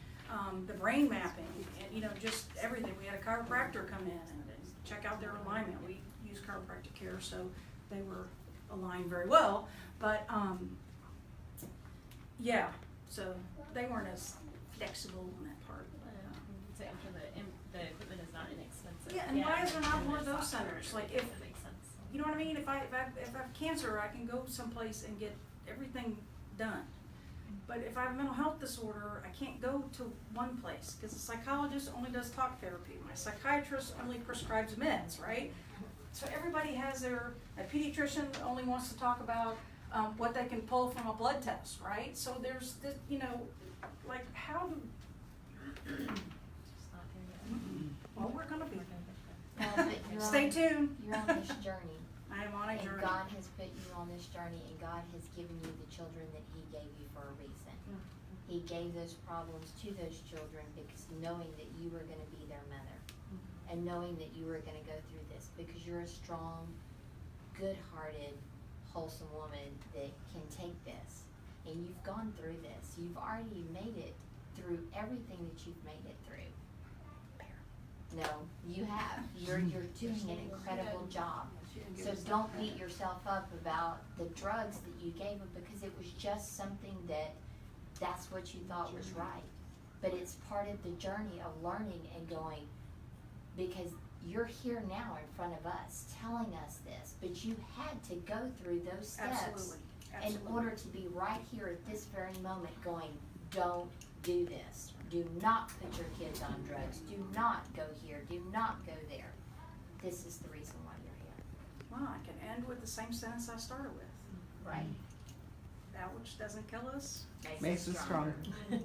the brain mapping and just everything. We had a chiropractor come in and check out their alignment. We use chiropractic care, so they were aligned very well. But yeah, so they weren't as flexible in that part. So I'm sure the equipment is not inexpensive. Yeah, and why is there not more of those software, centers? Like if that makes sense. you know what I mean? If I have cancer, I can go someplace and get everything done. But if I have a mental health disorder, I can't go to one place because the psychologist only does talk therapy. My psychiatrist only prescribes meds, right? So everybody has my pediatrician only wants to talk about what they can pull from a blood test, right? So there's this, like how do? Just not here yet. Well, we're gonna be. But you're Stay on- tuned. You're on this journey. I am on a And journey. God has put you on this journey, and God has given you the children that He gave you for a reason. He gave those problems to those children because knowing that you were gonna be their mother. And knowing that you were gonna go through this, because you're a strong, good-hearted, wholesome woman that can take this. And you've gone through this. You've already made it through everything that you've made it through. No, you have. You're doing an incredible job. So don't beat yourself up about the drugs that you gave them because it was just something that's what you thought was right. But it's part of the journey of learning and going, because you're here now in front of us telling us this, but you had to go through those steps Absolutely. in order to be right here at this very moment going, don't do this. Do not put your kids on drugs. Do not go here. Do not go there. This is the reason why you're here. Well, I can end with the same sentence I started with. Right. That which doesn't kill us. Makes us stronger. Mhm.